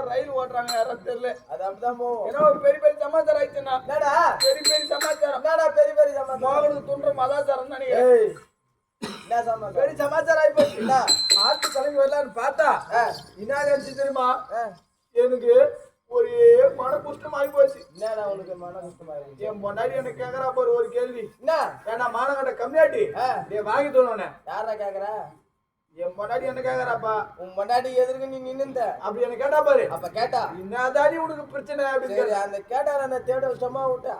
ரயில் ஓட்டுறாங்க யாரும் தெரியல. அது அப்படிதான் போகும். ஏன்னா ஒரு பெரிய பெரிய சமாச்சாரம் ஆயிடுச்சுன்னா பெரிய பெரிய சமாச்சாரம் பெரிய பெரிய சமாச்சாரம் மோகனுக்கு துன்ற மதாச்சாரம் நினைக்கிறேன். பெரிய சமாச்சாரம் ஆகி போச்சு. ஆட்டு கிளம்பி வரலான்னு பார்த்தா என்ன நினைச்சு தெரியுமா, எனக்கு ஒரே மன குஷ்டம் ஆகி போச்சு. என்ன உனக்கு மன குஷ்டம் ஆகி என் பொண்டாடி எனக்கு கேக்குறா பாரு ஒரு கேள்வி. என்ன ஏன்னா மானகட்ட கம்மியாட்டி நீ வாங்கி தோணுன யாரா கேக்குறா? என் பொண்டாடி என்ன கேக்குறாப்பா, உன் பொண்டாடி எதிர்க்கு நீ நின்னுந்த அப்படி என்ன கேட்டா பாரு. அப்ப கேட்டா என்னதாடி உனக்கு பிரச்சனை அப்படின்னு அந்த கேட்டா நான் தேட சும்மா விட்டா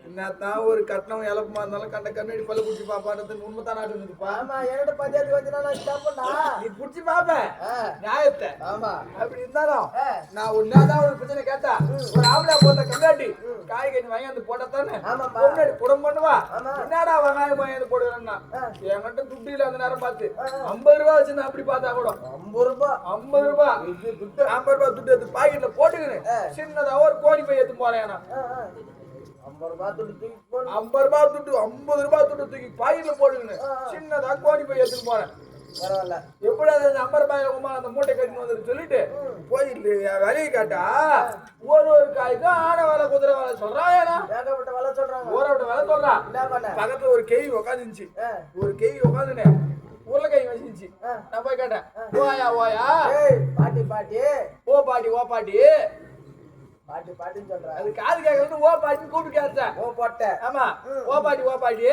என்னத்தான் ஒரு கட்டணம் இழப்புமா இருந்தாலும் கண்ட கண்ணாடி பல்ல குடிச்சு பாப்பான்றது உண்மைதான் நாட்டுப்பா. ஆமா என்னோட பஞ்சாயத்து வச்சுனா நான் ஸ்டாப்பா நீ குடிச்சு பாப்பேன் நியாயத்தை. ஆமா அப்படி இருந்தாலும் நான் ஒன்னாதான் ஒரு பிரச்சனை கேட்டா ஒரு ஆம்பளை போட்ட கண்ணாடி காய்கறி வாங்கி வந்து போட்டதானே முன்னாடி குடம் பண்ணுவா. என்னடா வெங்காயம் வாங்கி வந்து போடுவேன்னா என்கிட்ட துட்டு இல்ல அந்த நேரம் பார்த்து 50 ரூபாய் வச்சு அப்படி பார்த்தா கூட 50 ரூபாய் துட்டு 50 ரூபாய் துட்டு எடுத்து பாக்கெட்ல போட்டுக்கின்னு சின்னதா ஒரு கோழி போய் எடுத்து போறேன். 50 ரூபாய் துட்டு 50 ரூபாய் துட்டு தூக்கி பாயில போடுங்க சின்னதா கோடி போய் எடுத்துட்டு போறேன். பரவாயில்ல எப்படி அந்த 50 ரூபாய் அந்த மூட்டை கட்டின்னு வந்து சொல்லிட்டு போயிட்டு வேலையை காட்டா ஒரு காய்க்கும் ஆன வேலை குதிரை வேலை சொல்றான். ஏகப்பட்ட வேலை சொல்றாங்க ஊரவிட்ட வேலை சொல்றான். பக்கத்துல ஒரு கேள்வி உட்காந்துச்சு. ஒரு கேள்வி உட்காந்துனே உருளைக்காய் வச்சிருச்சு. நான் போய் கேட்டேன் ஓயா ஓயா பாட்டி பாட்டி ஓ பாட்டி ஓ பாட்டி பாட்டி பாட்டின்னு சொல்றேன். அது காது கேட்கறது ஓ பாட்டின்னு கூப்பிட்டு கேட்டேன். ஓ போட்டேன். ஆமா ஓ பாட்டி ஓ பாட்டி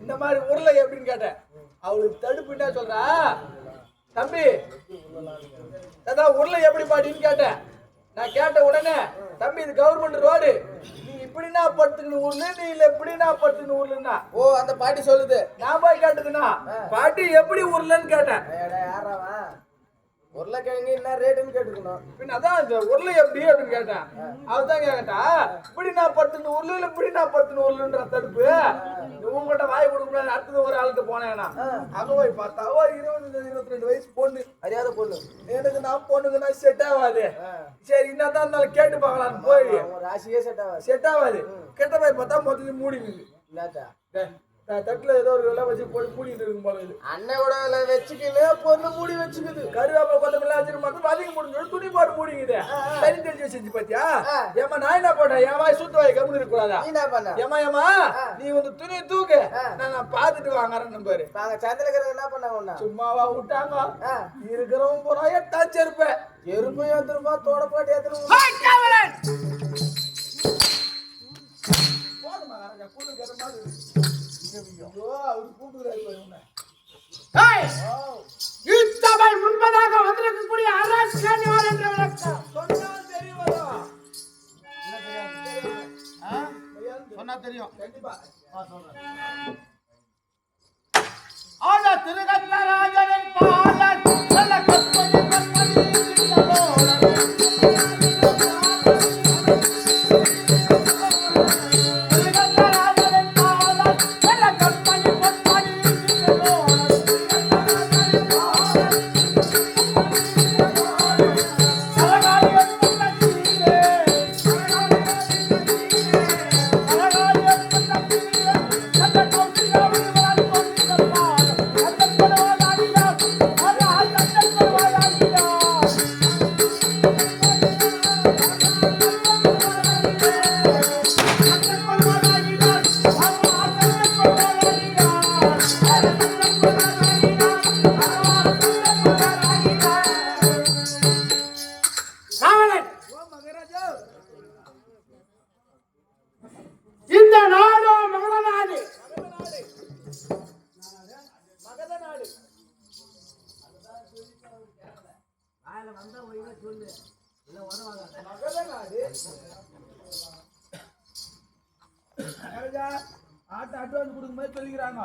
இந்த மாதிரி உருளை எப்படின்னு கேட்டேன். அவளுக்கு தடுப்புன்னா சொல்றா தம்பி அதான் உருளை எப்படி பாட்டின்னு கேட்டேன். நான் கேட்ட உடனே தம்பி இது கவர்மெண்ட் ரோடு நீ இப்படின்னா படுத்துக்கணும் ஊர்ல நீ இல்ல எப்படின்னா படுத்துக்கணும் ஊர்லன்னா ஓ அந்த பாட்டி சொல்லுது. நான் போய் கேட்டதுன்னா பாட்டி எப்படி ஊர்லன்னு கேட்டேன். யாராவா உருளைக்கிழங்கு என்ன ரேட்டுன்னு கேட்டுக்கணும். பின்ன அதான் இந்த உருளை எப்படி அப்படின்னு கேட்டேன். அவதான் கேட்டா இப்படி நான் 10 உருளையில இப்படி நான் 10 உருளைன்ற தடுப்பு உங்ககிட்ட வாய் கொடுக்கணும். அடுத்தது ஒரு ஆளுக்கு போனேன்னா அங்க போய் பார்த்தா 20-22 வயசு பொண்ணு அறியாத பொண்ணு. எனக்கு நான் பொண்ணுக்குன்னா செட் ஆகாது. சரி என்னதான் இருந்தாலும் கேட்டு பார்க்கலான்னு போய் ராசியே செட் ஆகாது. கெட்ட போய் பார்த்தா மொத்தத்தையும் மூடிக்குது. என்னட்டா தட்டுல ஏதோ ஒரு விலை வச்சு போட்டு மூடிட்டு இருக்கும் போல அண்ணனோட விலை வச்சுக்கின்னு பொண்ணு மூடி வச்சுக்குது. கருவேப்பிலை கொத்தமல்லி வச்சுட்டு மட்டும் அதிக முடிஞ்சு துணி போட்டு மூடிக்குது. தனி தெரிஞ்சு செஞ்சு பாத்தியா? ஏமா நான் என்ன போட்டேன் என் வாய் சுத்து வாய் கம்முன்னு இருக்க கூடாதா? ஏமா ஏமா நீ வந்து துணி தூக்கு நான் பாத்துட்டு வாங்கறேன்னு பாரு. நாங்க சந்தில இருக்கிறவங்க என்ன பண்ணாங்க சும்மாவா விட்டாங்க. இருக்கிறவங்க பூரா எட்டாச்சு இருப்பேன் எறும்பு ஏத்துருப்பா தோட போட்டு ஏத்துருவோம். போதுமா கூட்டு கேட்ட மாதிரி முன்பதாக வந்திருக்கக்கூடிய அரசு சொன்னால் தெரியும். சொன்னா தெரியும். கண்டிப்பா சொல்றேன். ஆனா திருகத்தராஜனின் பாலன் நல்ல கற்பனை கற்பனை இந்த நாடோ மகத நாடு. மகத நாடு ஆட்டை அட்வான்ஸ் கொடுக்கும் போது சொல்லிக்கிறாங்க.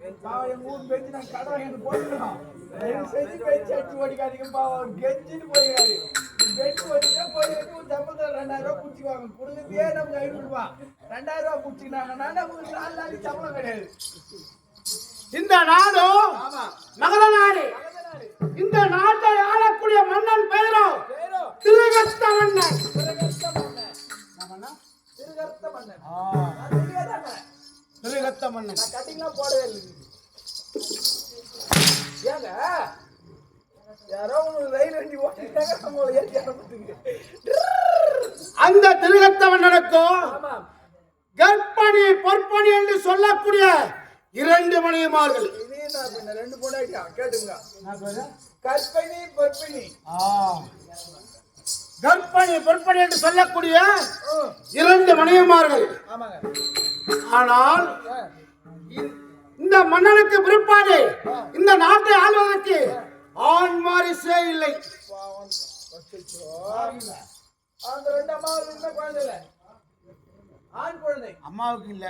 எங்க ஊர் பெஞ்சு நாங்க கடை வாங்கி போட்டுக்கிறோம். செஞ்சு பெஞ்சு அடிச்சு ஓடிக்காதீங்க பாவம் கெஞ்சிட்டு போயிருக்காரு. பெஞ்சு ஓடிச்சா போயிட்டு சம்பளத்தில் 2000 ரூபாய் பிடிச்சிக்குவாங்க. கொடுக்குறதே நமக்கு 500 ரூபாய். 2000 ரூபாய் பிடிச்சிக்கினாங்கன்னா நமக்கு 4 நாளைக்கு சம்பளம் கிடையாது. இந்த நாடோ மகத நாடு. இந்த நாட்டை ஆளக்கூடிய மன்னன் பெயரோ திருகத்த மன்னன். திருகத்த மன்னன். கட்டிங்லாம் போடவே இல்லை. ஏங்க யாரோ உங்களுக்கு ரயில் வண்டி ஓட்டிட்டாங்க நம்மள ஏற்றி அனுப்புறதுக்கு. அந்த திருகத்த மன்னனுக்கும் கற்பணி பொற்பணி என்று சொல்லக்கூடிய 2 மணிமார்கள். இதே நான் பின்ன 2 பொண்டாட்டியா கேட்டுங்க. கற்பணி பொற்பணி. கற்பணி பொற்பணி என்று சொல்லக்கூடிய 2 மணிமார்கள். ஆமாங்க. ஆனால் இந்த மன்னனுக்கு பிற்பாடு இந்த நாட்டை ஆள்வதற்கு ஆண் வாரிசே இல்லை. அந்த 2 அம்மாவுக்கு இன்னும் குழந்தை இல்லை. ஆண் குழந்தை அம்மாவுக்கு இல்ல.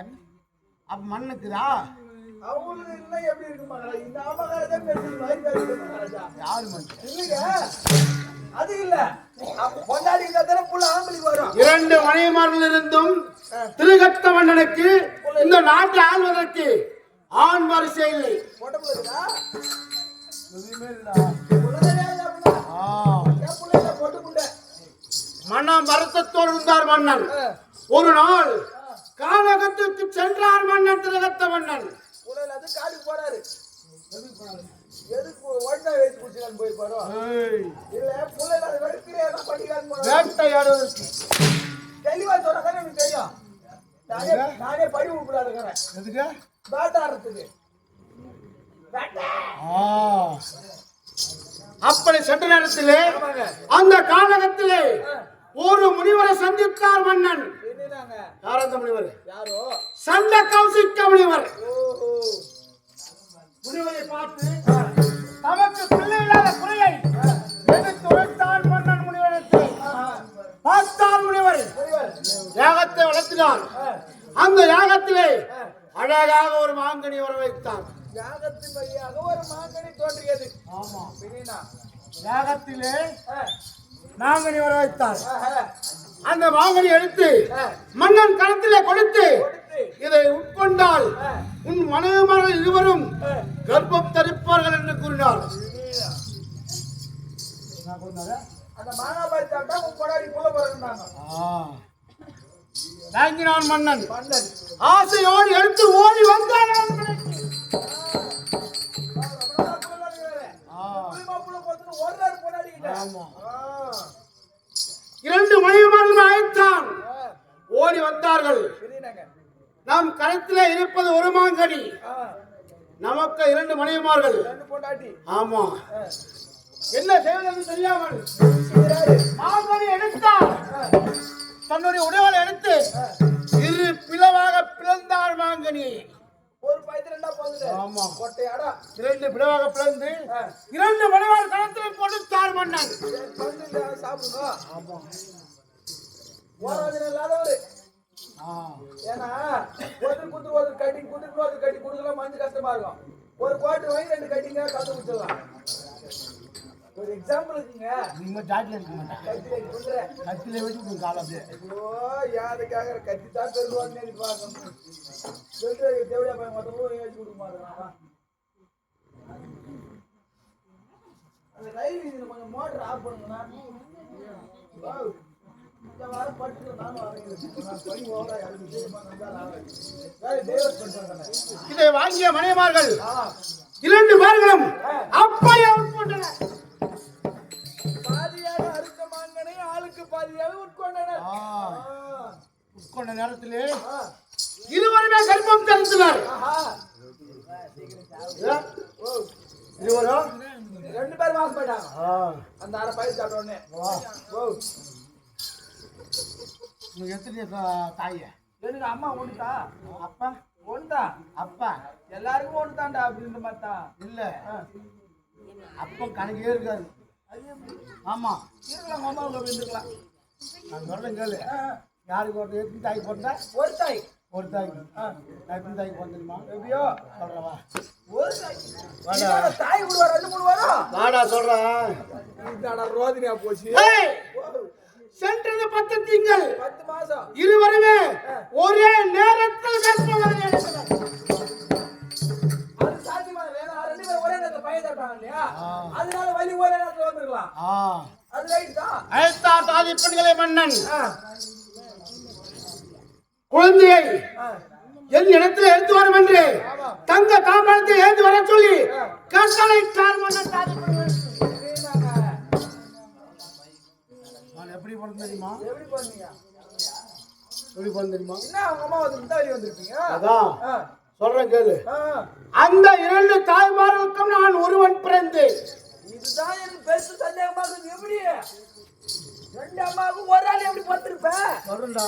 அப்ப மண்ணுக்குதா? அவங்களுக்கு இன்னும் எப்படி இருக்குமா? இந்த அம்மாக்காரதான் பேசுறாங்க. யாரு மண் இல்லைங்க அது இல்ல. பொண்டாடி தர புள்ள ஆம்பளைக்கு வரும். 2 மணிமார்கள் இருந்தும் திருகத்த மன்னனுக்கு இந்த நாட்டை ஆள்வதற்கு ஆண் வாரிசே இல்லை. உடம்புல இருக்கா? மன்னன் வருத்தத்தோடு இருந்தார் மன்னன். ஒரு நாள் கானகத்துக்கு சென்றார் மன்னன் திருகத்த மன்னன். அது காடுக்கு போறாரு. எதுக்கு ஒண்ணா வச்சு குடிச்சான்னு போய் போறோம். இல்ல புள்ளைல அது வெறுக்கிறே தான் பண்ணிக்கான்னு போறோம். வேட்டையாடுவதற்கு தெளிவா சொன்னா எனக்கு தெரியும். நானே படி உட்படாதுக்கிறேன். எதுக்கு? வேட்டாடுறதுக்கு. அப்படி சென்ற நேரத்திலே அந்த கானகத்திலே ஒரு முனிவரை சந்தித்தார் மன்னன். யார் அந்த முனிவர்? யாரோ சண்ட கௌசிக்க முனிவர். முனிவரை பார்த்து தமக்கு பிள்ளை இல்லாத குறையை எடுத்து உரைத்தார் மன்னன் முனிவருக்கு. பார்த்தார் முனிவர் யாகத்தை வளர்த்தினார். அந்த யாகத்திலே அழகாக ஒரு மாங்கனி வர வைத்தார். யாகத்தின் வழியாக ஒரு மாங்கனி தோன்றியது. ஆமா, பின்னா யாகத்திலே மாங்கனி வர வைத்தார். அந்த மாங்கனி எடுத்து மன்னன் கரத்திலே கொடுத்து இதை உட்கொண்டால் உன் மனைவிமார்கள் இருவரும் கர்ப்பம் தரிப்பார்கள் என்று கூறினார். அந்த மாங்காய் சாப்பிட்டா உன் கொடாடி போல பிறந்தாங்க. தாங்கினான் மன்னன். ஆசையோடு எடுத்து ஓடி வந்தார். இரண்டு மனைவிமார்கள் அழைத்தான். ஓடி வந்தார்கள். நம் கரத்திலே இருப்பது ஒரு மாங்கனி, நமக்கு 2 மனைவிமார்கள். ஆமா, என்ன செய்வது தெரியாமல் மாங்கனி எடுத்தார். தன்னுடைய உடைவாளை எடுத்து 2 பிளவாக பிளந்தார் மாங்கனி. ஒரு பைத்து 2 போகுது. ஆமா, கொட்டையாடா 2 பிளவாக பிளந்து 2 மனைவிமார் கரத்தில் கொடுத்தார் மன்னன். சாப்பிடுங்க. ஆமா, ஓராதன இல்லாதவரு. ஏன்னா ஒருத்தர் குடுத்து ஒரு கட்டிங் குடுத்து ஒரு கட்டி குடுக்கலாம் மஞ்சள் கஷ்டமா இருக்கும். ஒரு குவார்டர் வாங்கி 2 கட்டிங்க கத்து கொடுத்துடலாம். ஒரு எக்ஸாம்பிள் இருக்குங்க. நீங்க ஜாட்ல இருக்க மாட்டேன். கத்தில வெட்டி உங்க கால அப்படியே. ஐயோ யாருக்காக கத்தி தான் பெருவாங்க நீ பாருங்க. சொல்றே தேவடியா போய் மொத்தம் ஏத்தி கொடுக்க மாட்டேறாங்க. அந்த ரயில் இதுல கொஞ்சம் மோட்டர் ஆஃப் பண்ணுங்கனா. வாவ். இந்த வார பட்டு நானும் வரேன். நான் போய் ஓவரா யாருக்கு தெரியுமா நந்தால ஆவே. வேற தேவஸ் பண்றாங்க. இதை வாங்கிய மனைமார்கள் 2 பேர்களும் அப்பையா உட்கொண்டனர். பாதியாக அறுத்த மாங்கனை ஆளுக்கு பாதியாக உட்கொண்டனர். உட்கொண்ட நேரத்திலே இருவருமே கர்ப்பம் தரித்தனர். இருவரும் 2 பேர் வாஸ் போயிட்டாங்க. அந்த அரை பயிர் சாப்பிட்ட உடனே நீங்க எத்தனை தாய? எனக்கு அம்மா ஒண்ணுதா, அப்பா ஒண்ணுதா, அப்பா எல்லாருக்கும் ஒண்ணுதான்டா அப்படின்ற மாதிரி தான். இல்ல அப்பா கணக்கே இருக்காது. ஆமா இருக்கலாம் அம்மா அவங்க இருந்துக்கலாம். நான் சொல்றேன் கேளு. யாருக்கு ஒரு எத்தனை தாய் போட்டா? ஒரு தாய். ஒரு தாய். எத்தனை தாய் போட்டுமா? எப்படியோ சொல்றவா ஒரு தாய். தாய் கூட 2-3 வரும். வாடா சொல்றேன். இதாடா ரோதினியா போச்சு. சென்றது 10 திங்கள் 10 மாசம். இருவருமே ஒரே நேரத்தில் கர்ப்பம் அடைந்தனர். அது சாத்தியமா வேற 2 பேர் ஒரே நேரத்துல பையன் தட்டாங்க இல்லையா? அதனால வலி ஒரே நேரத்துல வந்துருக்கலாம். அது ரைட் தான். அழைத்தார் தாதி பெண்களை மன்னன் குழந்தையை என் இடத்துல எடுத்து வரும் என்று தங்க தாம்பரத்தை ஏந்து வர சொல்லி கட்டளையிட்டார் மன்னன் தாதி பெண்கள். நான் எப்படி பண்ண தெரியுமா? எப்படி பண்ணீங்க? எப்படி பண்ண தெரியுமா? என்ன அவங்க அம்மா வந்து முந்தாடி வந்திருக்கீங்க? அதான் சொல்றேன் கேளு. அந்த 2 தாய்மார்களுக்கும் நான் ஒருவன் பிறந்தேன். இதுதான் எனக்கு பெருசு சந்தேகமா இருக்கு. எப்படி 2 அம்மாவுக்கு ஒரு ஆள் எப்படி பார்த்திருப்ப? சொல்றேன்டா.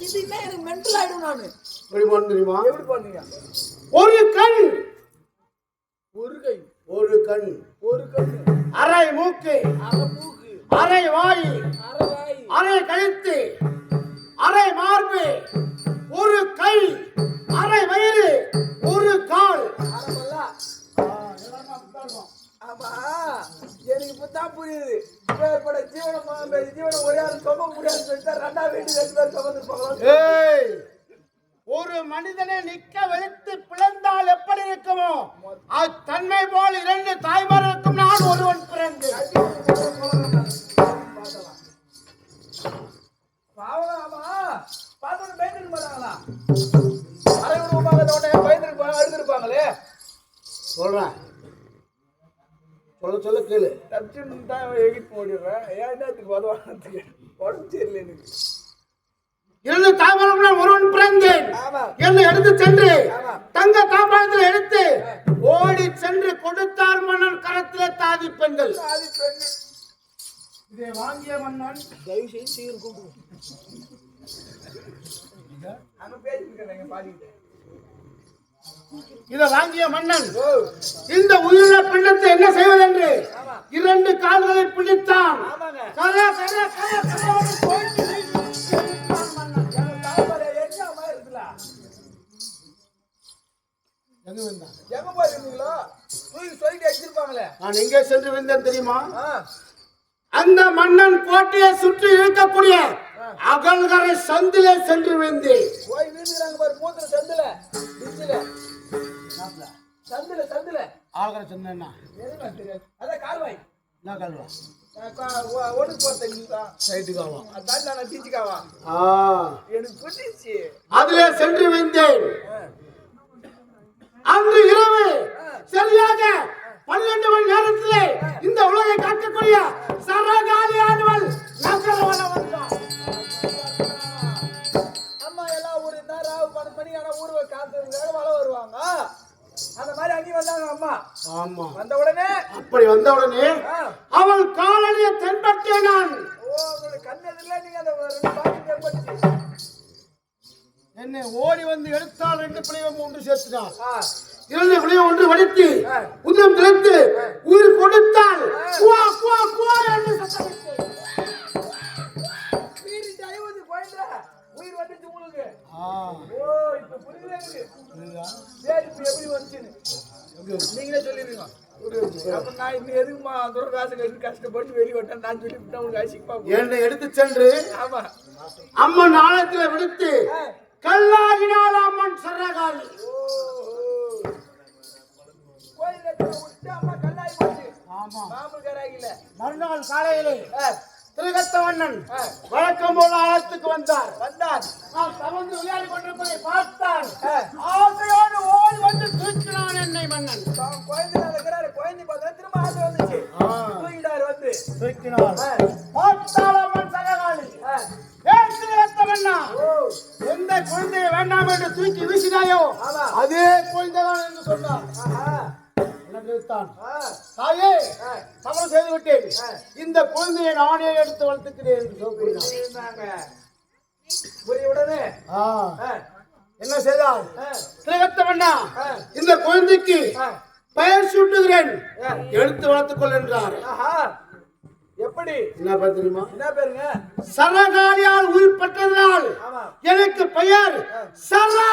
இதுன்னா எனக்கு மென்டல் ஆயிடும் நானு. எப்படி பண்ண தெரியுமா? எப்படி பண்ணீங்க? ஒரு கண், ஒரு கை, ஒரு கண், ஒரு கண், அரை மூக்கு, அரை மூக்கு, அரை வாய், அரை வாய், அரை கழுத்து, அரை மார்பு, ஒரு கை, அரை வயிறு, ஒரு கால், அரை பல்லா. ஆமா எனக்கு இப்பதான் புரியுது. இப்பேற்பட்ட ஜீவனம் ஒரே ஆள் சுமக்க முடியாதுன்னு சொல்லிட்டு 2ஆவது வீட்டு 2 பேர் சுமந்துருப்பாங்களா? ஒரு மனிதனை நிக்க வெளுத்து பிளந்தால் எப்படி இருக்குமோ அத்தன்மை போல் 2 தாய்மார்களுக்கும் நான் ஒருவன் பிறந்தேன். பாவமா பார்த்தோன்னு பயந்துட்டு போறாங்களா? அரைவுருவமாக பயந்துட்டு அழுதுருப்பாங்களே. சொல்றேன் சொல்ல கேளு. தப்பிச்சுன்னு தான் எகிட்டு ஓடிடுறேன். ஏன் என்னத்துக்கு உதவானதுக்கு உடம்பு சரியில்லை எனக்கு. 2 தாய்மார்களுக்கும் நான் ஒருவன் பிறந்தேன். என்னை எடுத்து சென்று தங்க தாம்பாளத்தில் எடுத்து ஓடி சென்று கொடுத்தார் மன்னன் கரத்திலே தாதி பெண்கள். இதை வாங்கிய மன்னன் தயவு செய்து சீக்கிரம் கூப்பிடுவோம். அங்க பேசிட்டு பாதிக்கிட்டேன். இதை வாங்கிய மன்னன் இந்த உயிருள்ள பிண்டத்தை என்ன செய்வது என்று 2 கால்களை பிடித்தான். நான் எங்கே சென்று வந்தேன் தெரியுமா? அந்த மன்னன் கோட்டையை சுற்றி இருக்கக்கூடிய அகல்கரை சந்திலே சென்று வந்தேன். ஆகர சொன்னா கால்வாய் என்ன கால்வா? அதிலே சென்று வந்தேன். அன்று இரவு சரியாக 12 மணி நேரத்திலே இந்த உலகை காக்கக்கூடிய சரகாலி ஆடுவல் அம்மா எல்லாம் ஒரு நேரம் 10 மணி ஆனா ஊருவை காத்து வள வருவாங்க. அந்த மாதிரி அங்கி வந்தாங்க அம்மா. ஆமா வந்த உடனே அப்படி வந்த உடனே அவள் காலடியை தென்பட்டேன் நான். உங்களுக்கு கண்ணெதிரில நீங்க அந்த 2 பாக்கி தென்பட்டுச்சு. என்னை ஓடி வந்து எடுத்தால் 2 பிள்ளையும் 3 சேர்த்துட்டான். 2 பிள்ளையும் 1 வடித்து உதயம் திறந்து உயிர் கொடுத்தால் குவா குவா குவா என்று சத்தமிட்டு உயிர் வந்துச்சு உங்களுக்கு. ஆ ஓ இப்ப புரியுதா எனக்கு? சரி இப்ப எப்படி வந்துச்சுன்னு நீங்களே சொல்லிடுங்க. அப்ப நான் இன்னும் எதுக்குமா அந்த காசு கட்டி கஷ்டப்பட்டு வெளியே விட்டேன் நான் சொல்லிவிட்டேன் உங்களுக்கு அசிப்பா. என்னை எடுத்து சென்று ஆமா அம்மன் ஆலயத்துல விடுத்து கல்லாகினால் அம்மன் சரகாளி. கோயில விட்டு அம்மா கல்லாகி போச்சு. ஆமா மாமூல் கராகில மறுநாள் காலையிலே திருகத்தவண்ணன் வழக்கம் போல ஆலயத்துக்கு வந்தார். நான் தவந்து விளையாடி கொண்டிருப்பதை பார்த்தார். ஆசையோடு ஓடி வந்து தூக்கினான் என்னை மன்னன். குழந்தை இருக்கிறாரு. குழந்தை பார்த்தா திரும்ப ஆசை வந்துச்சு. தூக்கிட்டாரு வந்து தூக்கினார். பார்த்தால் அம்மன் சரகாளி. திருகத்தவண்ணா எந்த குழந்தையை வேண்டாம் என்று தூக்கி வீசினாயோ அதே குழந்தைதான் என்று சொன்னார். தாயே தவறு செய்து விட்டேன். இந்த குழந்தையை நானே எடுத்து வளர்த்துக்கிறேன் என்று சொல்லினாங்க. உடனே என்ன செய்தால் திருகத்தவண்ணா இந்த குழந்தைக்கு பெயர் சூட்டுகிறேன் எடுத்து வளர்த்துக் கொள் என்றார். எப்படி என்ன பேர் தெரியுமா? என்ன பேருங்க? சரகாலியால் உயிர் பெற்றதனால் எனக்கு பெயர் சரா.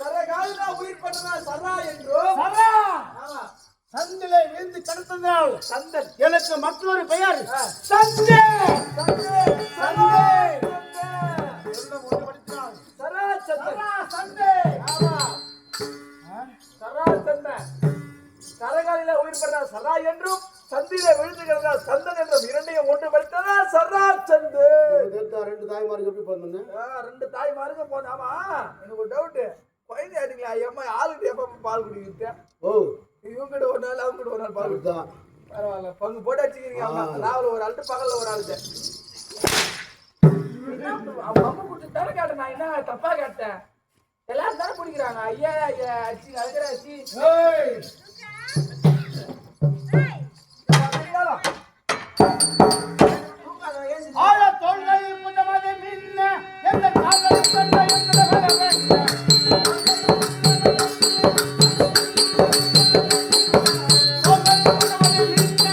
சரகாலியா உயிர் பெற்றதனால் சரா என்றோ சரா. சந்திலே விழுந்து கடத்ததால் சந்தன் எனக்கு மற்றொரு பெயர் சந்தே. சந்தே சரா சந்தன். சந்தே. ஆமா சரா சந்தன். சரகாலியா உயிர் பெற்றதால் சரா என்றும் சந்திலே விழுந்து கிடந்தால் சந்தன் என்றும் இரண்டையும் ஒன்று படித்ததா சரா சந்து. ரெண்டு தாய்மாருக்கு எப்படி போனீங்க? ரெண்டு தாய்மாருக்கு போனாமா. எனக்கு ஒரு டவுட். குழந்தை ஆடுங்களா ஐயம்மா ஆளுகிட்ட எப்ப பால் குடிக்கிட்டு? ஓ இவங்கிட்ட ஒரு நாள் அவங்ககிட்ட ஒரு நாள் பால் குடிச்சா பரவாயில்ல. பங்கு போட்டு வச்சுக்கிறீங்க. ராவில் ஒரு ஆளுட்டு பகல்ல ஒரு ஆளுட்டு. அவங்க அம்மா குடிச்சு தானே கேட்டேன். நான் என்ன தப்பா கேட்டேன்? எல்லாரும் தானே குடிக்கிறாங்க. ஐயா ஐயா அச்சி அழகிற அச்சி ஆழ தோள்கள் புதமது மின்ன எந்த காதல் கண்ட எந்த வளவென்ன தோள்கள் புதமது மின்ன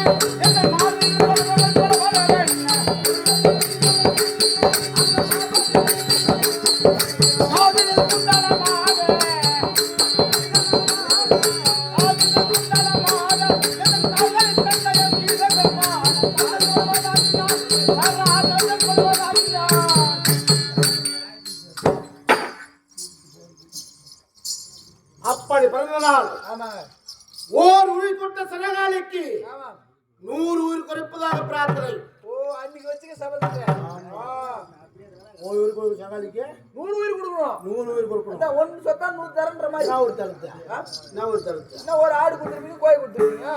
எந்த மாதிரி வளவென்ன காதலில் குண்டலமாக எந்த காதல் கண்ட அப்படி பிறந்த நாள் ஓர் உயிர் கொண்ட சரகாலிக்கு 100 உயிர் குறைப்பதாக பிரார்த்தனை. ஓ அன்னைக்கு வச்சுக்க சபதத்தை. ஓர் உயிர் கொடுக்க சரகாலிக்கு 100 உயிர் கொடுக்கணும். 100 உயிர் கொடுக்கணும். ஒன்னு சொத்தா 100 தரன்ற மாதிரி. நான் ஒரு தரத்தை என்ன ஒரு ஆடு கொடுத்துருக்கீங்க கோழி கொடுத்துருக்கீங்க.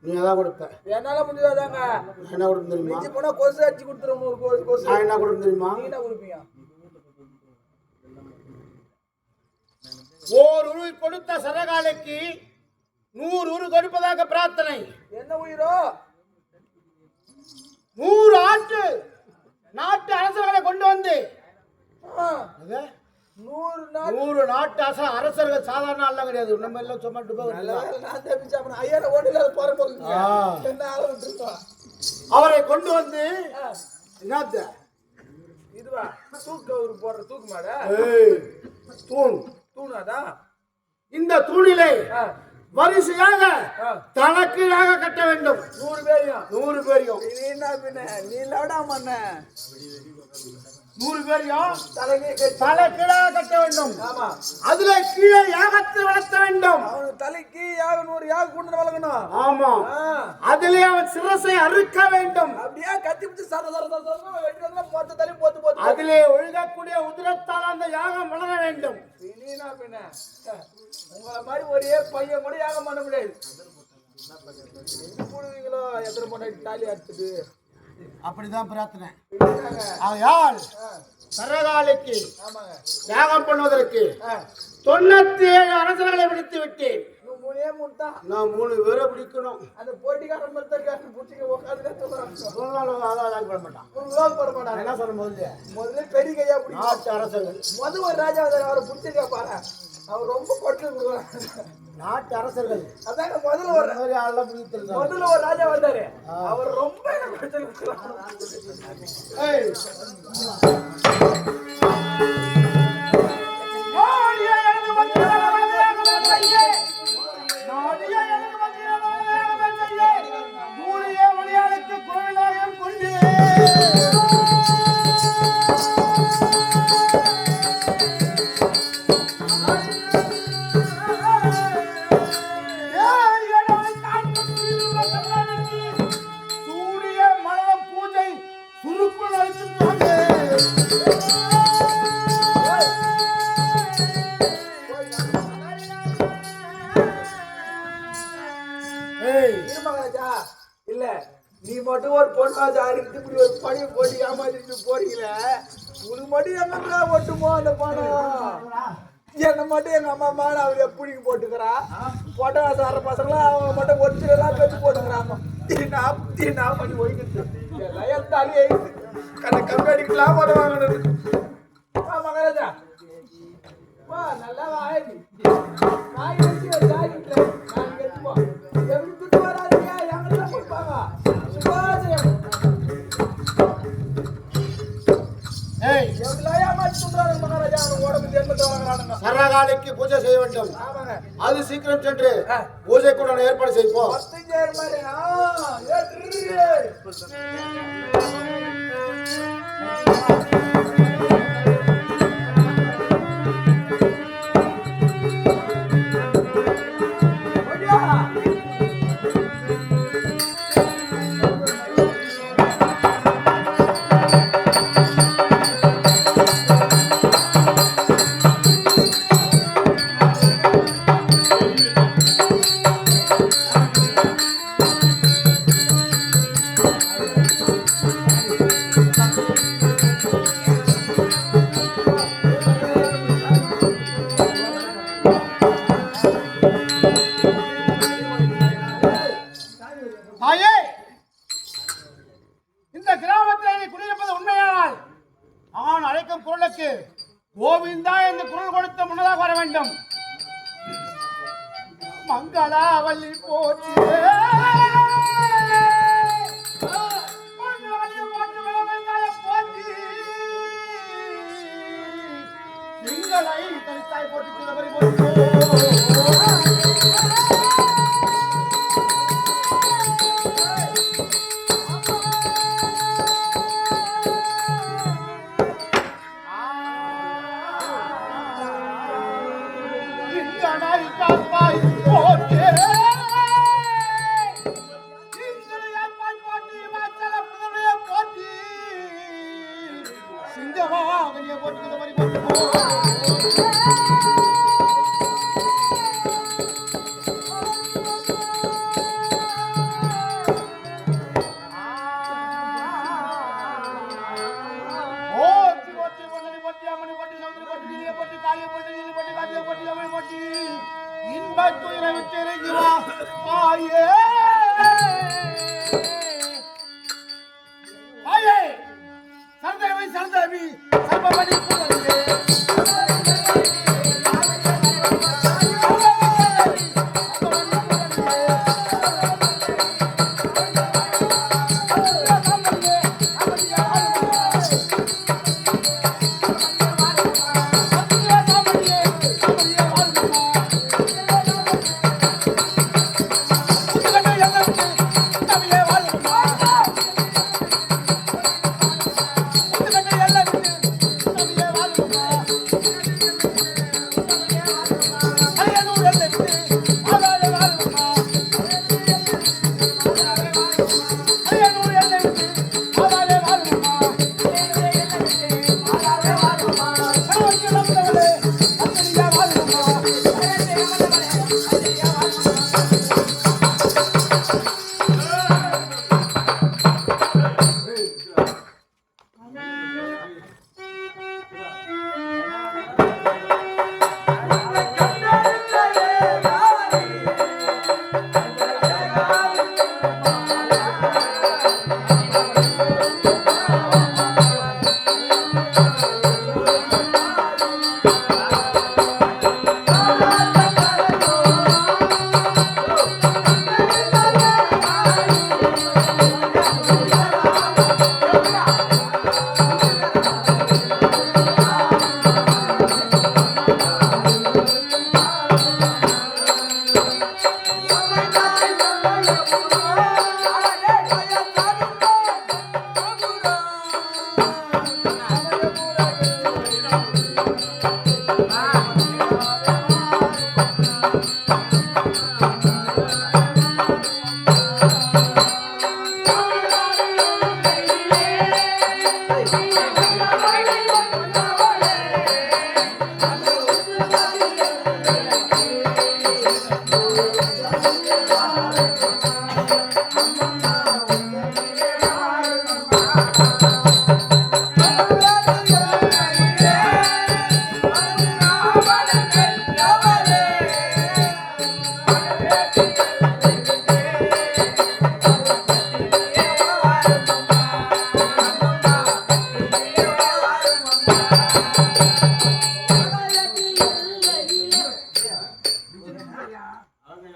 நீ அதான் கொடுப்ப. என்னால முடியாதாங்க. என்ன கொடுப்பேன் தெரியுமா? மிஞ்சி போனா கொசு அடிச்சு கொடுத்துரும். 100 கொசு. நான் என்ன கொடுப்பேன் தெரியுமா? நீ என்ன கொடுப்பீங்க? ஓர் உயிர் கொடுத்த சரகாலிக்கு 100 உயிர் கொடுப்பதாக பிரார்த்தனை. என்ன உயிரோ? 100 நாட்டு அரசர்களை கொண்டு வந்து 100 நாட்டு அரசர்கள் சாதாரண ஆள் கிடையாது. நம்ம எல்லாம் சும்மாட்டு அவரை கொண்டு வந்து இதுவா தூக்கு போடுற தூக்கு மாட தூணாதான். இந்த தூணிலே வரிசையாக தலக்கீழாக கட்ட வேண்டும். 100 பேரையும் நீ லவடா மண்ண 100 பேரையும் தலைக்கீழாக கட்ட வேண்டும். அதுல கீழே யாகத்தை வளர்த்த வேண்டும். அவனுக்கு தலைக்கு யாக 100 யாக கொண்டு வளர்க்கணும். ஆமா அதிலே அவன் சிரசை அறுக்க வேண்டும். அப்படியே கத்தி பிடிச்சு சர சர சர வெட்டி வந்து மொத்த தலை போத்து போத்து அதிலே ஒழுகக்கூடிய உதிரத்தால் அந்த யாகம் வளர வேண்டும். உங்களை மாதிரி ஒரே பையன் கூட யாகம் பண்ண முடியாது. எத்தனை பொண்ணு தாலி அடிச்சுட்டு அப்படிதான் பிரார்த்தனை. ஆகையால் சரகாலிக்கு யாகம் பண்ணுவதற்கு 97 அரசர்களை பிடித்து விட்டேன். நான் 3 பேரை பிடிக்கணும். அந்த போட்டிக்காரன் என்ன சொல்ல முதல்ல பெரிய கையா பிடிக்கும் நாட்டு அரசர்கள் ஒரு ராஜா அவரை பிடிச்சிருக்கா பாரு. அவர் ரொம்ப கொட்டல் கொடுக்குறாங்க. நாட்டு அரசர்கள் அதாங்க முதல்ல ஒரு மாதிரி ஆளெல்லாம் புரியுது. முதல்ல ஒரு ராஜா வந்தாரு. அவர் ரொம்ப கொட்டல் கொடுக்குறாங்க. ஏய் இல்ல நீ மட்டும் ஒரு பொண்ணாச்சு ஆடிட்டு இப்படி ஒரு பணியை போட்டு ஏமாத்திட்டு போறீங்களே, உனக்கு மட்டும் எங்க ஒட்டுமோ அந்த பணம்? என்ன மட்டும் எங்க அம்மா அம்மா அவர் எப்படி போட்டுக்கிறா போட்டோ சார பசங்களா அவங்க மட்டும் ஒரிஜினலா பேச்சு போட்டுக்கிறாங்க. தீனா பண்ணி ஒழிக்கிட்டு எல்லாம் எடுத்தாலே கம்பெனிக்கெல்லாம் போட வாங்கணும். மகாராஜா வா நல்லா வாங்கி காய் வச்சு ஜாக்கெட்ல நான் எடுத்துப்போ எப்படி துட்டு வராதியா எங்கெல்லாம் கொடுப்பாங்க. சரகாலிக்கு பூஜை செய்ய வேண்டும். அது சீக்கிரம் சென்று பூஜை கூட ஏற்பாடு செய்வோம். இந்த கிராமத்தில் குடியிருப்பது உண்மையானால் நான் அழைக்கும் குரலுக்கு கோவிந்தா என்று குரல் கொடுத்த முன்னதாக வர வேண்டும். மங்களாவல்லி போச்சு திங்களை தனித்தாய் போட்டு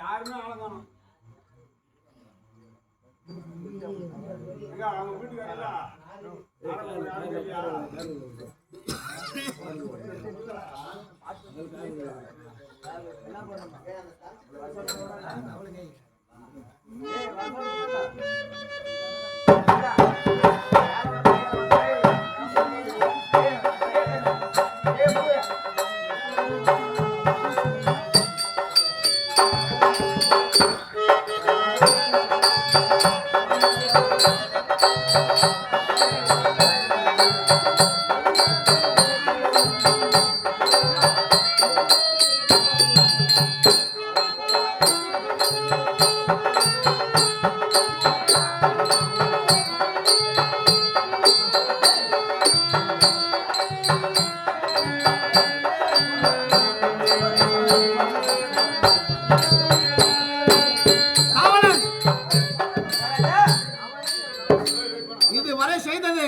யாருமே ஆளணும் அவங்க வீட்டுக்காரங்களா இதுவரை செய்தது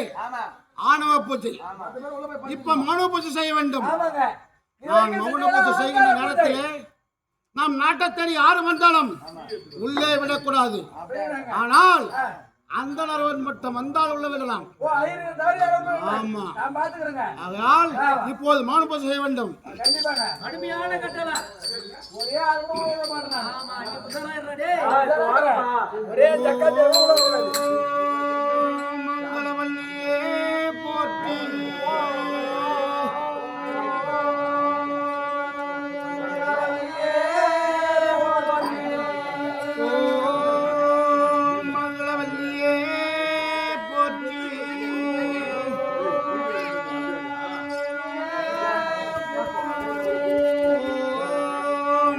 ஆணவ பூஜை. இப்ப மாணவ பூஜை செய்ய வேண்டும். நான் மௌன பூஜை செய்கின்ற நேரத்திலே நாம் நாட்டை தேடி யாரு வந்தாலும் உள்ளே விடக்கூடாது. ஆனால் அந்த நரவன் மட்டும் வந்தால் உள்ள விடலாம். ஆமா, அதனால் இப்போது மௌன பூஜை செய்ய வேண்டும். கடுமையான கட்டளை. ஒரே மங்களவல்லியே போற்றி. மங்களவல்லியே போற்றி.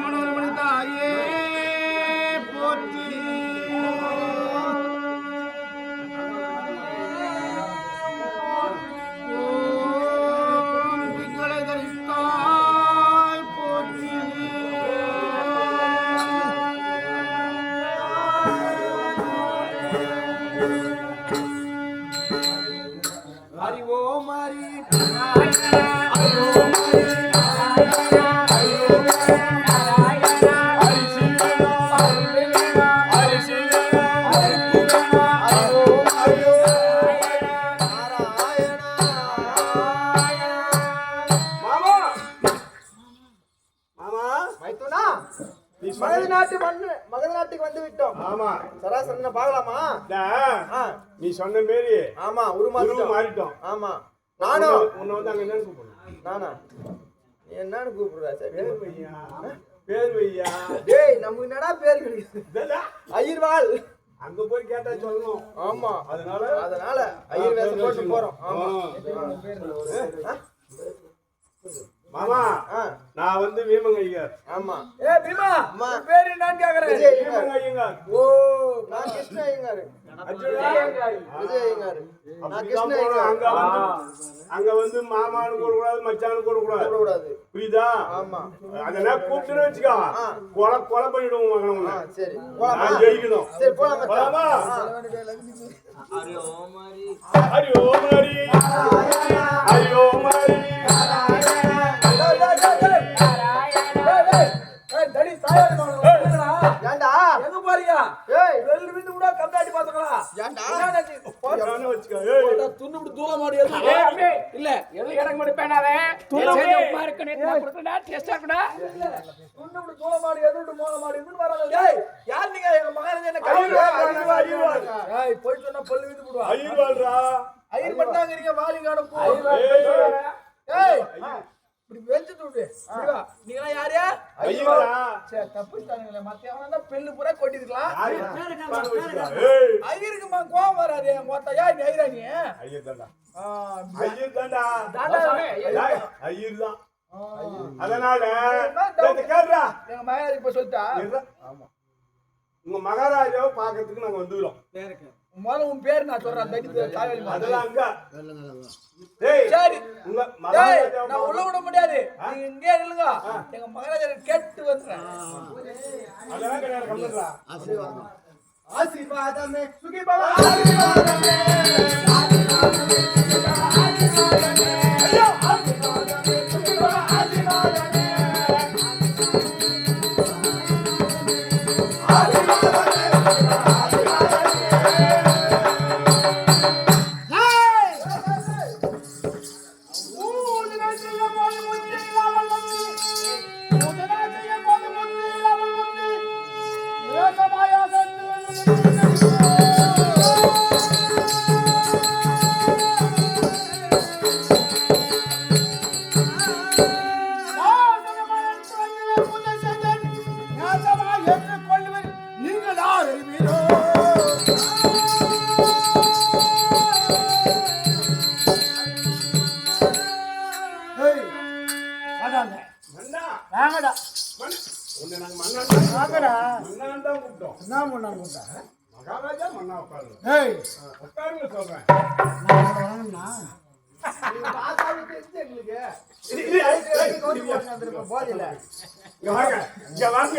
மனோரமணி தாயே போற்றி. திங்களை தரித்தாய் போற்றி. அறிவோம் அறி மகத நாட்டுக்கு வந்து விட்டோம். ஆமா சராசரி பாக்கலாமா? நீ சொன்ன மாரி ஆமா மாறிட்டோம். ஆமா நானும் உன்னை வந்து அங்க என்னன்னு கூப்பிடணும். நானா நீ என்னன்னு கூப்பிடுற? பேர் வையா. டேய் நமக்கு என்னடா பேர் கிடைக்குது? ஐயர்வாள். அங்க போய் கேட்டா சொல்லணும். ஆமா அதனால ஐயர் வேஷம் போட்டு போறோம். ஆமா மாமா நான் வந்து வீமங்கையர். ஆமா பீமா பேர் என்னன்னு கேக்குறேன். வீமங்கையர். ஓ நான் கிருஷ்ண ஐயங்கார். விஜய் ஐயங்கார். நான் கிருஷ்ண ஐயங்கார். அங்க வந்து மாமான்னு கூட கூடாது, மச்சான்னு கூட கூடாது. புரியுதா? ஆமா அதெல்லாம் கூப்பிட்டு வச்சுக்கோ. கொலை பண்ணிடுவோம் மகனவங்க. சரி நான் ஜெயிக்கணும். சரி போலாம் போலாமா? ஹரி ஓம் ஹரி ஹரி ஓம் ஹரி ஹரி ஓம் ஹரி. ஏண்டா எங்க போறியா? ஏய் வெள்ளி விந்து கூட கம்டாடி பாத்துக்கடா. ஏண்டா போறானே வச்சுக்கோ. ஏய் துண்ணு விட்டு தூள மாடி எது? ஏய் அம்பி இல்ல எது எனக்கு மட்டும் பேனாதே துண்ணு உப்பு இருக்கு நேத்து நான் கொடுத்தடா டேஸ்டா இருக்குடா. துண்ணு விட்டு தூள மாடி எது விட்டு மோள மாடி எதுன்னு வராங்க. டேய் யார் நீங்க? எங்க மகன் என்ன ஐயர்வாள். ஏய் போய் சொன்னா பல்லு விந்து போடுவா. ஐயர்வாள்ரா. ஐயர் பண்ணாங்கறீங்க வாலி காண போ. ஏய் இப்படி வெஞ்சிட்டு விடு. சரிவா? நீங்க யாரு? ஐயர்வாளா. சே தப்புட்டானுங்களே. மத்தவங்க பெல்லு பூரா கொட்டிருக்கலாம். ஏய் ஐயருக்கு கோவம் வராதே. மொத்த யார் நீ ஐயரா நீ? ஐயர் தான்டா. ஆ ஐயர் தான்டா. ஐயர் தான். ஆ. அதனால கேளுடா. எங்க மகன் இப்ப சொல்லிட்டா. ஆமா உங்க மகாராஜாவை பாக்கிறதுக்கு நாங்க வந்துறோம். முதல்ல உன் பேர் நான் சொல்றேன். தடித்து காவேரி மாதிரி. அதெல்லாம் அங்க. டேய் சரி உங்க டேய் மகாராஜா நான் உள்ள விட முடியாது. நீங்க இங்கே இருங்க. எங்க மகராஜா கேட்டு வந்துறேன். அதெல்லாம் கிடையாது. கம்முடா. ஆசீர்வாதமே சுகி பவா. ஆசீர்வாதமே வாடாங்க. மன்னா வாங்கடா. உன்னை நாங்க மன்னா வாங்கடா. மன்னான்னு தான் கூப்பிட்டோம். என்ன பண்ணாங்க கூட்டா? மகாராஜா மன்னா உட்காரு. ஏய், உட்காருங்க சொல்றேன். நான் வாங்கண்ணா. இங்க வாங்க, இங்க வாங்க.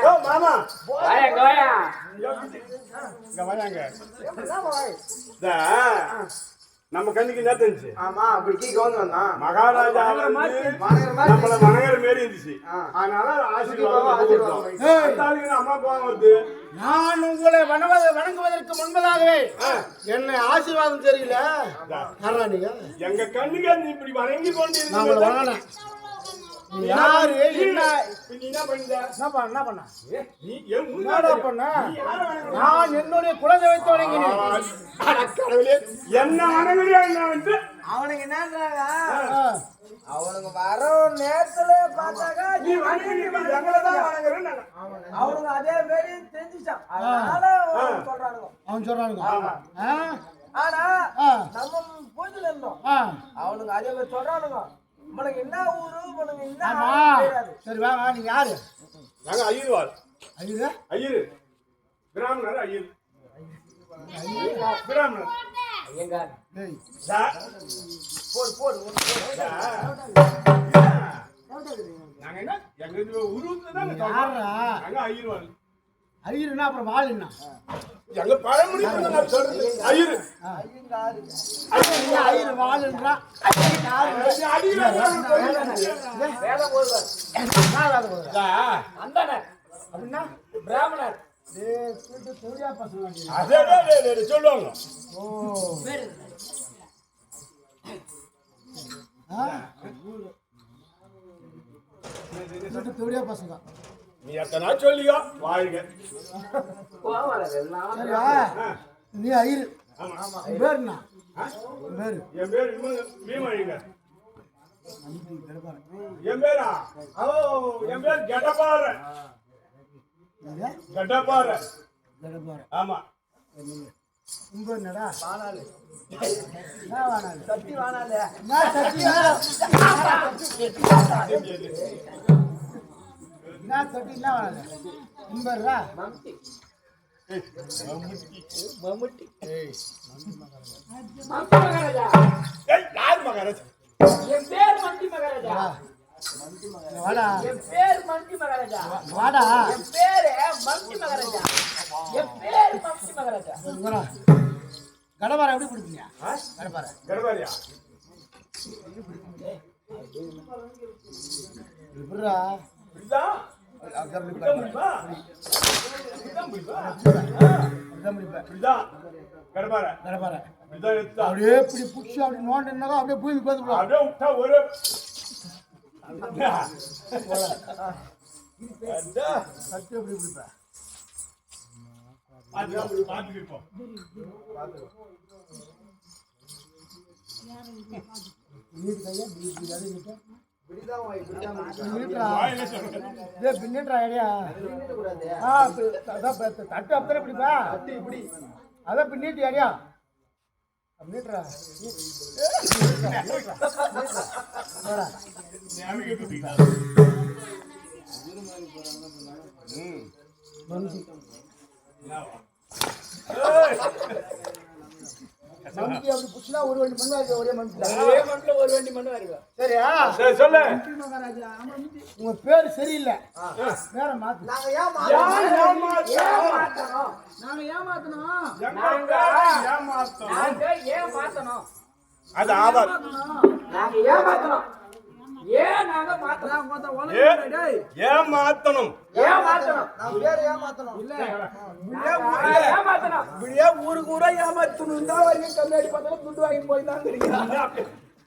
யோ, மாமா வாயா இங்க வாயா. இங்க வாங்க. நம்ம கண்ணுக்கு என்ன தெரிஞ்சு? ஆமா அப்படி கீ கவுந்து வந்தான் மகாராஜா நம்மள வணங்குற மாரி இருந்துச்சு. அதனால ஆசீர்வாதம் அம்மா கோவம் வருது. நான் உங்களை வணங்குவதற்கு முன்பதாகவே என்னை ஆசீர்வாதம் தெரியல. யாரா நீங்க? எங்க கண்ணுக்கு நீ இப்படி வணங்கி கொண்டு நான் உங்களை வணங்கினேன். யாரு என்ன நீ என்ன பண்ணிட்ட? என்ன பண்ண? நீ என் என்னடா பண்ண? நான் என்னுடைய குலதெய்வத்தை வணங்கினேன். கடவுளே என்ன வணங்குறியா என்ன வந்து அவனுக்கு என்னன்றாங்க அவனுக்கு வர நேரத்துல பார்த்தாக்கா நீ வணங்கி எங்களதான் வணங்குறேன்னு அவனுக்கு அதே மாதிரி தெரிஞ்சிச்சான். அதனால சொல்றானுங்க. அவன் சொல்றானுங்க. ஆனா நம்ம பூஜையில இருந்தோம். அவனுக்கு அதே மாதிரி சொல்றானுங்க. உனக்கு என்ன ஊரு உனக்கு என்ன தெரியாது. சரி வா வா. நீங்க யாரு? நாங்க ஐயர்வாள். ஐயரு? ஐயரு பிராமணர். ஐயர் பிராமணர். ஐயங்கார். டேய், போடு நாங்க என்ன எங்க உருவத்துல தான் யாரா? நாங்க ஐயர்வாள். ஐயருன்னா அப்புறம் வாளுன்னா? எங்க பழமொழி நான் சொல்றது ஐயரு. ஐயரு வாளுன்றா. வேதம் போடுவார். அந்தனர் அப்படின்னா பிராமணர். சொல்லுவாங்க. தொழியா பசங்க. நீ எத்தனை சொல்லியோ வாழ்க. சரியா? நீ ஐயரு. உன் பேர் என்ன? உன் பேரு? என் பேர் பீமழிங்க. என் பேரா? ஓ என் பேர் கெடப்பாறை. கெடப்பாறை. ஆமா. உன் பேர் என்னடா? வானாலு என்ன வானாலு? சத்தி வானாலு என்ன சட்டி? என்ன சட்டி? என்ன வானாலு? உன் பேர்ரா? மம்முட்டி. மகாராஜா. ஏய் யார் மகாராஜா? என் பேர் மந்தி மகாராஜா. வாடா. என் பேர் மந்தி மகாராஜா. வாடா. என் பேரு மந்தி மகாராஜா. என் பேர் மந்தி மகாராஜா. கடப்பாறை எப்படி பிடிச்சீங்க? கடப்பாறை. கெடப்பாரியா? எப்படிரா? இதுதான் அப்படிதான் கடப்பாறை. கடப்பாறை. இதுதான் எடுத்தா. அப்படியே இப்படி பிடிச்சி அப்படி நோண்டினாக்கா அப்படியே பூமி பார்த்து அப்படியே விட்டா ஒரு சட்டி எப்படி பிடிப்பேன்? பார்த்துட்டு இருப்போம். தட்டு அப்பதானே பிடிப்பா? அதான் பின்னிட்டு அடியா அப்படின்றா. மந்தி அப்படி புடிச்சா ஒரு வண்டி மண் வாங்க. ஒரே மந்தி ஒரே மண்ணில் ஒரு வண்டி மண்ணு வருவா. சரியா? சரி சொல்லு. உங்க பேரு சரியில்லை. வேற மாத்து. நாங்க ஏன் ஏமாத்தணும். நாங்க ஏமாத்தணும். நாங்க ஏமாத்தணும். அது ஆபார். நாங்க ஏமாத்தணும். ஏன் நாங்க மாத்தணும்? ஏமாத்தணும். ஏமாத்தணும். நான் பேர் ஏமாத்தணும் இல்ல ஏமாத்தணும். இப்படியே ஊருக்கு ஊரா ஏமாத்தணும் தான் வரைக்கும் கண்ணாடி பார்த்தாலும் துண்டு வாங்கி போய் தான் கிடைக்கிறாங்க.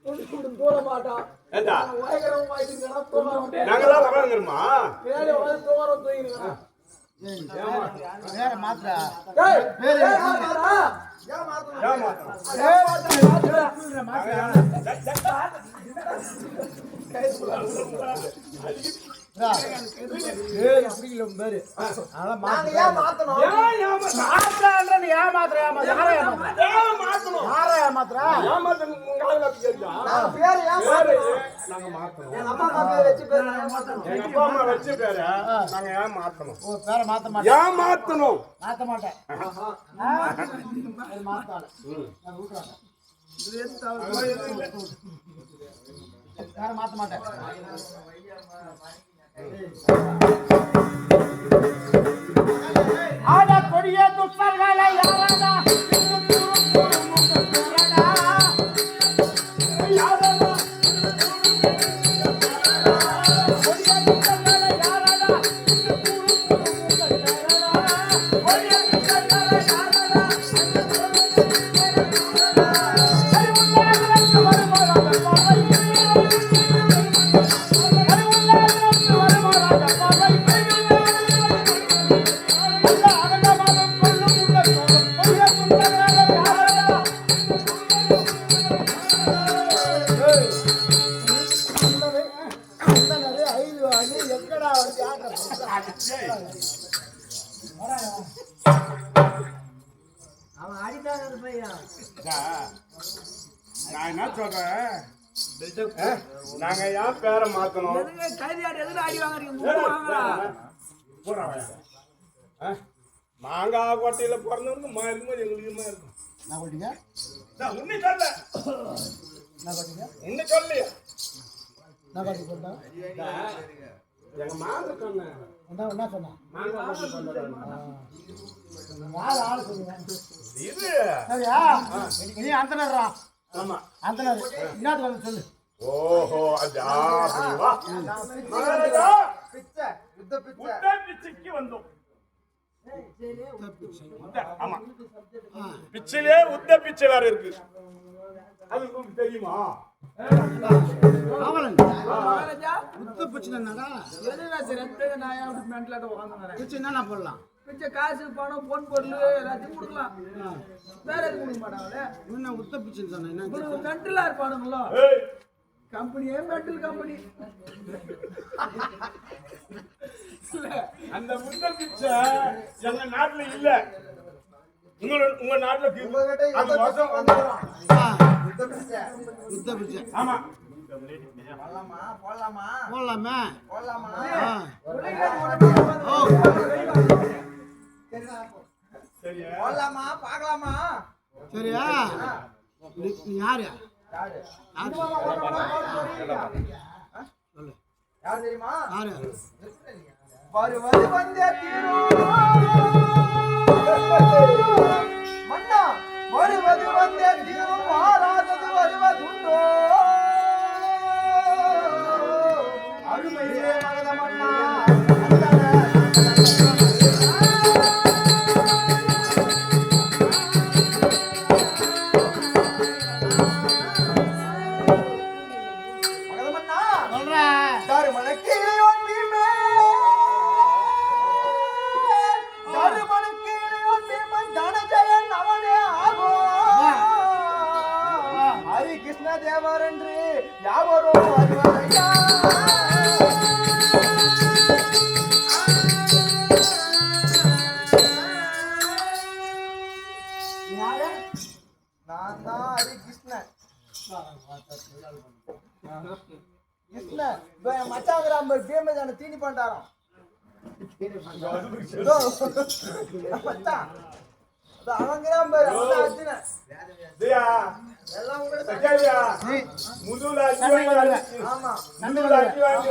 துண்டு தூர மாட்டான். ஏண்டா உலகம் வாங்கிக்கிறா தூரம் நாங்களாம் உட்காந்துருமா? மேலே வந்து தூரம் தூங்கிருக்கான். வேற மாத்துறா. டேய் பேரு ஏமாத்தறா ஏமாத்தணும் பிடிக்கல பேரு அதெல்லாம் நாங்க ஏன் மாத்தணும் மாத்திரன்றேன் ஏமாத்துற யாரை ஏமாத்துற நாங்க பேரு ஏன் மாத்தணும் நாங்க மாத்தணும். எங்க அம்மா அப்பா பேர் வச்சு பேரு ஏன் மாத்தணும் எங்க அப்பா அம்மா வச்ச பேர நாங்க ஏன் மாத்தணும்? ஓ பேரை மாத்த மாட்டேன் ஏன் மாத்தணும்? மாத்த மாட்டேன் மாத்தால பேரை மாத்த மாட்டேன் ஆட கொடிய துஷ்டர்களை யாரடா அவன் அடிக்காத பையன் நான் என்ன சொல்றேன்? நாங்க ஏன் பேர மாத்தணும்? மாங்காய் கோட்டையில பிறந்தவனுக்கு இருக்கும்போது எங்களுக்கு இருக்கும். நான் கொட்டிங்க உன்னை சொல்ல உன்னை சொல்லியா நான் கொட்டி போட்டேன் எங்க மாங்க சொன்ன என்ன சொன்னா ஆளு சொல்லுங்க இது சரியா நீ அந்தனர்ரா ஆமா அந்தனர் என்னது வந்து சொல்லு ஓஹோ அதா அப்படி வா மகாராஜா பிச்சை யுத்த பிச்சை உத்த பிச்சைக்கு வந்தோம். ஆமா பிச்சையிலே உத்த பிச்சை வேற இருக்கு. அது உங்களுக்கு தெரியுமா? காவலன் மகாராஜா உத்த பிரச்சனை என்னடா எதுனா சரி ரெண்டு நான் ஏன் அப்படி மென்டலாட்ட உட்காந்துறேன் பிரச்சனை என்ன போடலாம் பிச்சை காசு பணம் பொன் பொருள் எல்லாத்தையும் கொடுக்கலாம் வேற எதுவும் கொடுக்க மாட்டாங்களே என்ன உத்த பிரச்சனை சொன்ன என்ன இவனுக்கு மென்டலா இருப்பானுங்களோ ஏய் கம்பெனியே மென்டல் கம்பெனி அந்த உத்த பிச்சை எங்க நாட்டுல இல்ல. உங்க நாட்டுல உங்ககிட்ட அது வருஷம் வந்துடும். யுத்த பிச்சை உத்த பிரச்சனை ஆமா போடலாமா போடலாமா போடலாமே போடலாமா ஓ சரியா? போடலாமா பார்க்கலாமா சரியா நீ யாரு யாரு சொல்லு யார் தெரியுமா யாரு வருவது வந்தே தீரும் மன்னா வருவது வந்தே தீரும் மாறாதது வருவதுண்டோ அருமையிலே மகத மன்னா கிருஷ்ண தேவர் என்று யாவரும் அறிவாரையா நான் தான் ஹரி கிருஷ்ணன் கிருஷ்ணன் இதோ என் மச்சாங்கிறான் பேமேஜான தீனி பண்டாரம் மச்சான் அவங்கிறான் பாரு அவன் அர்ஜுனன் ஜெயா எல்லாம் உங்களோட சக்காரியா முதுல அடி வாங்கி ஆமா முதுல அடி வாங்கி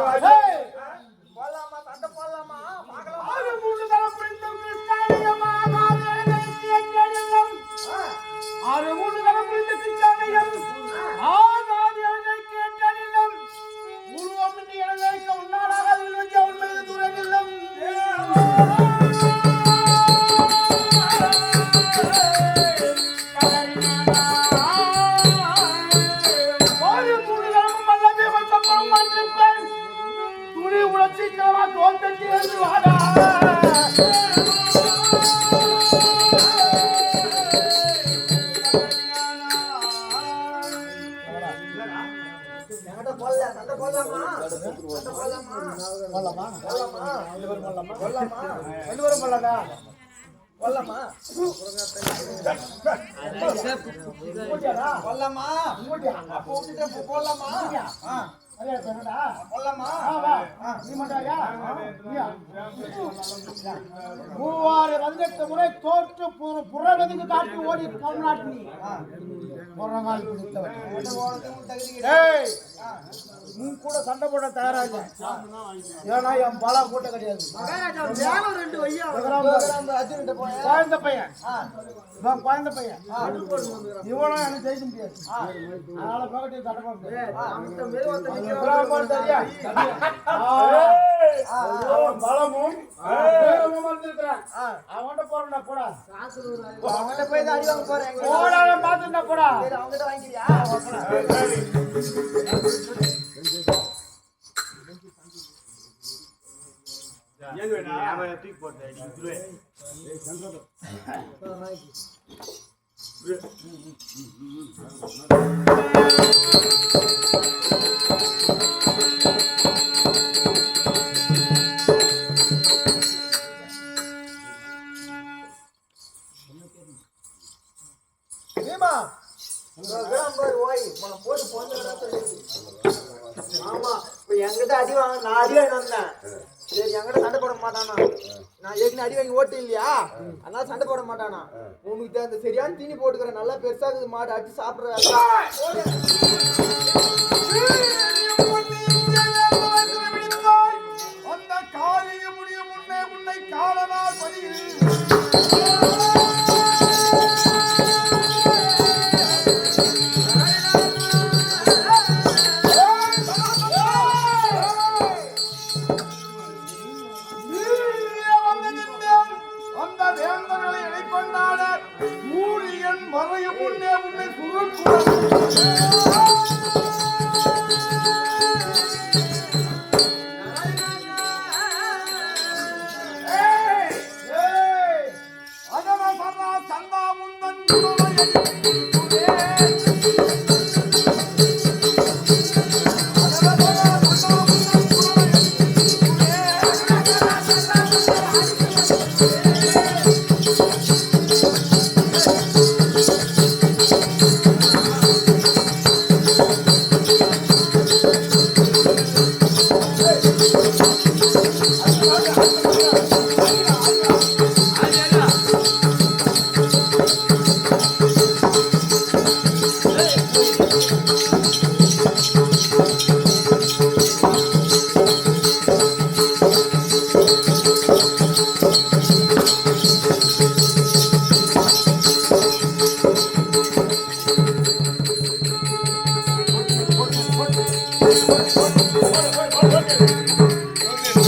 போடலாமா சண்டை போடலாமா பார்க்கலாம் ஆறு மூணு தரம் பிரிந்தும் கிருஷ்ணாலயமா ஆறு மூணு தரம் பிரிந்து கிருஷ்ணாலயம் ஆகாதி இலங்கை கேட்டனில்லம் உருவம் இன்றி இலங்கைக்கு உன்னாலாக அதில் உண்மை துறையில்லம் ஆறு மூணு தரம் மல்லவே வச்சப்பறம் மாற்றிப்பேன் துணி உழைச்சிக்கிறவா தோட்டத்தில் இருந்து வாடா என்கிட்ட போடல, சண்டை போடலாமா? சண்டை போடலாமா? போடலாமா? போடலாமா? ரெண்டு பேரும் போடலாமா? போடலாமா? ரெண்டு பேரும் போடலாமா? போடலாமா? மூட்டியாடா? போடலாமா? மூட்டியா? அப்போ விட்டுட்டு இப்போ போடலாமா? ஆ, சரியா சொன்னடா? போடலாமா? வா. நீ மாட்டாயா? நீயா? மூவாறு 18 முறை தோற்று புறகதிக்கு காட்டி ஓடி தமிழ்நாட்டு நீ முறங்கால் பிடித்தவன். ஏய், நீ கூட சண்டை போட தயாரா இல்ல. ஏன்னா என் பலா கூட்ட கிடையாது. குழந்தை பையன், இவன் குழந்தை பையன், இவனும் எனக்கு ஜெயிக்க முடியாது. அதனால பக்கத்து சண்டை போட முடியாது. தெரியா? அவன் பலமும் வீரமும் வந்திருக்கிறான். அவன்கிட்ட போறா கூட அவங்ககிட்ட போய் தான் அடி வாங்க போறேன். போடாத பாத்துட்டா போடா. சரி, அவங்ககிட்ட வாங்கிக்கிறியா? பீமா, உங்க கிராமம் ஓய் உங்களை போட்டு போந்தா சொல்லி. ஆமா, இப்ப என்கிட்ட அடி வாங்க, நான் அடி வாங்கி வந்தேன். சரி, என்கிட்ட சண்டை போட மாட்டானா? நான் ஏற்கனவே அடி வாங்கி ஓட்டு இல்லையா, அதனால சண்டை போட மாட்டானா? உனக்கு அந்த சரியான தீனி போட்டுக்கிறேன், நல்லா பெருசாகுது மாடு, அடிச்சு சாப்பிடுற. அந்த காலிய முடிய முன்னே முன்னை காலனால் பதியில் அந்த வேந்தர்களை இணைக்கொண்டாட சூரியன் மறையும் முன்னே முன்னே சந்தா முந்தன்